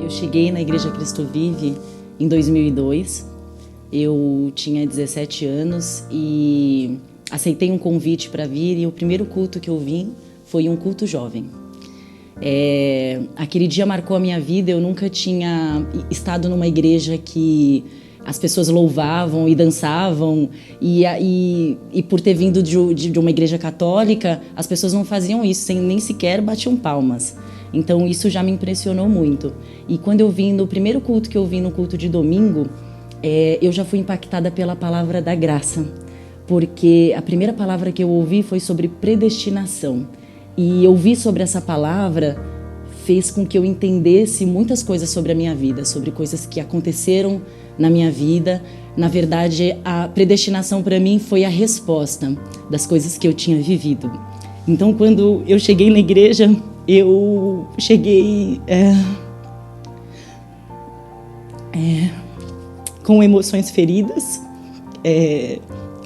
Eu cheguei na Igreja Cristo Vive em 2002. Eu tinha 17 anos e aceitei um convite para vir, e o primeiro culto que eu vim foi um culto jovem. Aquele dia marcou a minha vida. Eu nunca tinha estado numa igreja que as pessoas louvavam e dançavam, e por ter vindo de uma igreja católica, as pessoas não faziam isso, nem sequer batiam palmas. Então isso já me impressionou muito. E quando eu vim no primeiro culto que eu vim, no culto de domingo, eu já fui impactada pela palavra da graça, porque a primeira palavra que eu ouvi foi sobre predestinação. E ouvir sobre essa palavra fez com que eu entendesse muitas coisas sobre a minha vida, sobre coisas que aconteceram na minha vida. Na verdade, a predestinação para mim foi a resposta das coisas que eu tinha vivido. Então, quando eu cheguei na igreja, eu cheguei com emoções feridas,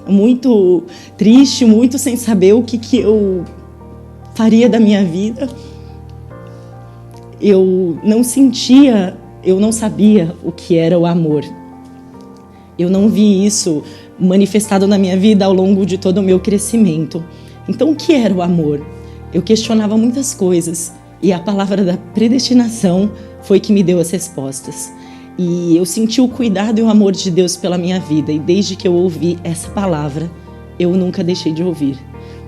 muito triste, muito sem saber o que eu faria da minha vida. Eu não sabia o que era o amor. Eu não vi isso manifestado na minha vida ao longo de todo o meu crescimento. Então, o que era o amor? Eu questionava muitas coisas, e a palavra da predestinação foi que me deu as respostas. E eu senti o cuidado e o amor de Deus pela minha vida, e desde que eu ouvi essa palavra, eu nunca deixei de ouvir.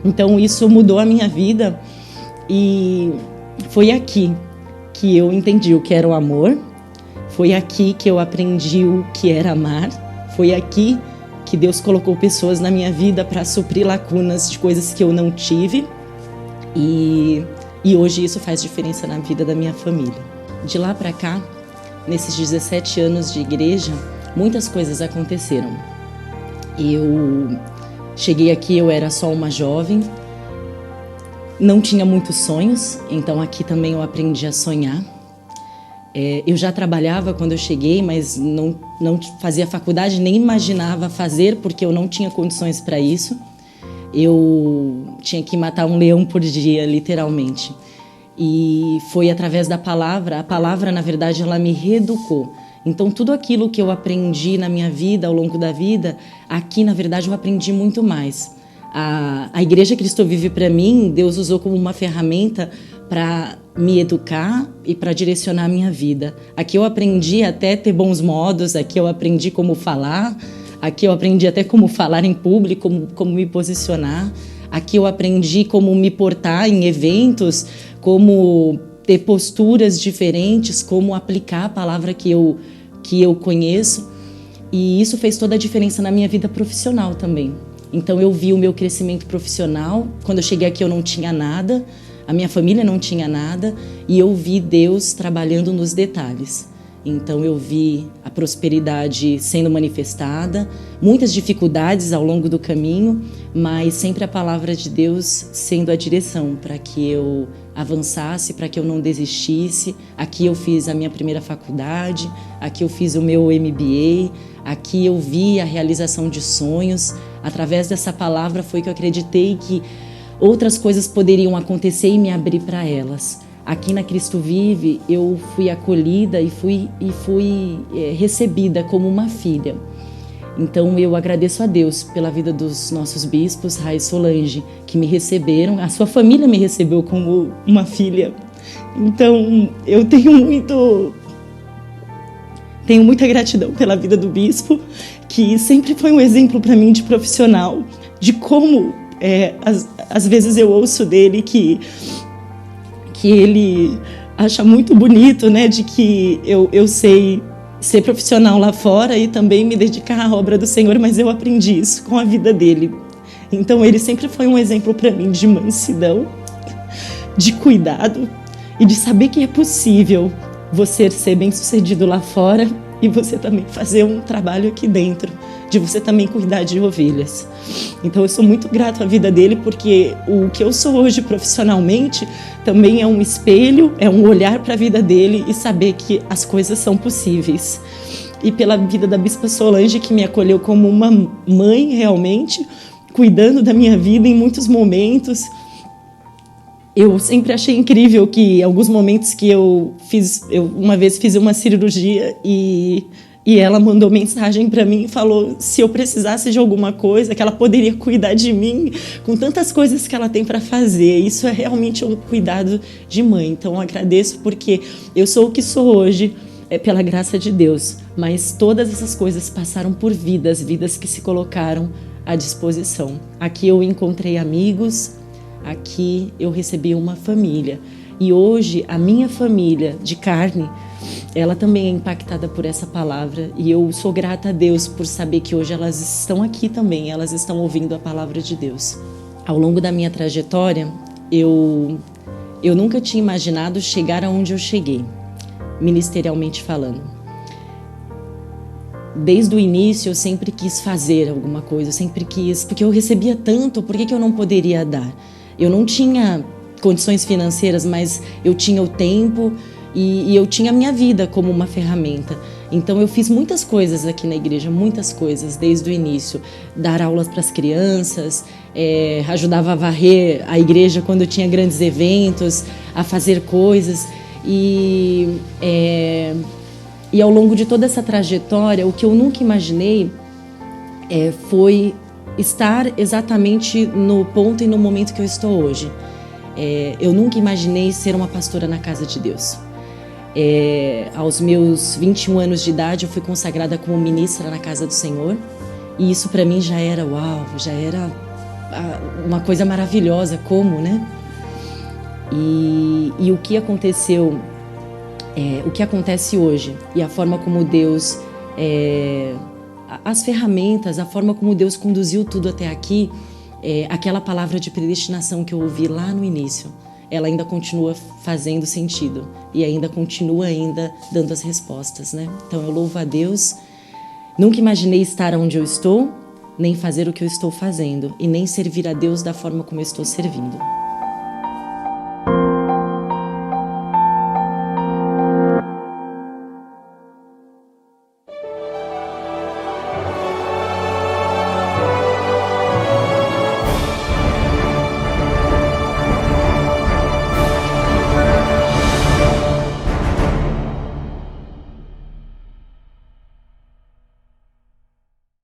Então isso mudou a minha vida, e foi aqui que eu entendi o que era o amor, foi aqui que eu aprendi o que era amar, foi aqui que Deus colocou pessoas na minha vida para suprir lacunas de coisas que eu não tive, e hoje isso faz diferença na vida da minha família. De lá para cá, nesses 17 anos de igreja, muitas coisas aconteceram. Eu cheguei aqui, eu era só uma jovem, não tinha muitos sonhos, então aqui também eu aprendi a sonhar. Eu já trabalhava quando eu cheguei, mas não fazia faculdade, nem imaginava fazer, porque eu não tinha condições para isso. Eu tinha que matar um leão por dia, literalmente. E foi através da palavra. A palavra, na verdade, ela me reeducou. Então, tudo aquilo que eu aprendi na minha vida, ao longo da vida, aqui, na verdade, eu aprendi muito mais. A Igreja Cristo Vive, para mim, Deus usou como uma ferramenta para me educar e para direcionar a minha vida. Aqui eu aprendi até ter bons modos, aqui eu aprendi como falar, aqui eu aprendi até como falar em público, como me posicionar. Aqui eu aprendi como me portar em eventos, como ter posturas diferentes, como aplicar a palavra que eu conheço. E isso fez toda a diferença na minha vida profissional também. Então eu vi o meu crescimento profissional. Quando eu cheguei aqui eu não tinha nada, a minha família não tinha nada, e eu vi Deus trabalhando nos detalhes. Então eu vi a prosperidade sendo manifestada, muitas dificuldades ao longo do caminho, mas sempre a palavra de Deus sendo a direção para que eu avançasse, para que eu não desistisse. Aqui eu fiz a minha primeira faculdade, aqui eu fiz o meu MBA, aqui eu vi a realização de sonhos. Através dessa palavra foi que eu acreditei que outras coisas poderiam acontecer e me abrir para elas. Aqui na Cristo Vive, eu fui acolhida e fui recebida como uma filha. Então, eu agradeço a Deus pela vida dos nossos bispos, Rai e Solange, que me receberam. A sua família me recebeu como uma filha. Então, eu tenho muita gratidão pela vida do bispo, que sempre foi um exemplo para mim de profissional, de como, às vezes eu ouço dele que ele acha muito bonito, né, de que eu sei ser profissional lá fora e também me dedicar à obra do Senhor, mas eu aprendi isso com a vida dele. Então ele sempre foi um exemplo para mim de mansidão, de cuidado e de saber que é possível você ser bem-sucedido lá fora e você também fazer um trabalho aqui dentro, de você também cuidar de ovelhas. Então eu sou muito grato à vida dele, porque o que eu sou hoje profissionalmente também é um espelho, é um olhar para a vida dele e saber que as coisas são possíveis. E pela vida da Bispa Solange, que me acolheu como uma mãe realmente, cuidando da minha vida em muitos momentos, Eu sempre achei incrível que em alguns momentos que eu uma vez fiz uma cirurgia e ela mandou mensagem para mim e falou se eu precisasse de alguma coisa, que ela poderia cuidar de mim com tantas coisas que ela tem para fazer. Isso é realmente um cuidado de mãe. Então eu agradeço porque eu sou o que sou hoje, pela graça de Deus. Mas todas essas coisas passaram por vidas que se colocaram à disposição. Aqui eu encontrei amigos, aqui eu recebi uma família. E hoje a minha família de carne, ela também é impactada por essa palavra. E eu sou grata a Deus por saber que hoje elas estão aqui também, elas estão ouvindo a palavra de Deus. Ao longo da minha trajetória, eu nunca tinha imaginado chegar aonde eu cheguei, ministerialmente falando. Desde o início eu sempre quis fazer alguma coisa, eu sempre quis, porque eu recebia tanto, por que eu não poderia dar? Eu não tinha condições financeiras, mas eu tinha o tempo e eu tinha a minha vida como uma ferramenta. Então eu fiz muitas coisas aqui na igreja, muitas coisas desde o início. Dar aulas para as crianças, ajudava a varrer a igreja quando tinha grandes eventos, a fazer coisas. E ao longo de toda essa trajetória, o que eu nunca imaginei foi estar exatamente no ponto e no momento que eu estou hoje. Eu nunca imaginei ser uma pastora na casa de Deus. Aos meus 21 anos de idade, eu fui consagrada como ministra na casa do Senhor. E isso para mim já era uau, já era uma coisa maravilhosa, como, né? E o que aconteceu, o que acontece hoje e a forma como Deus, as ferramentas, a forma como Deus conduziu tudo até aqui, aquela palavra de predestinação que eu ouvi lá no início, ela ainda continua fazendo sentido e ainda continua dando as respostas, né? Então eu louvo a Deus. Nunca imaginei estar onde eu estou, nem fazer o que eu estou fazendo e nem servir a Deus da forma como eu estou servindo.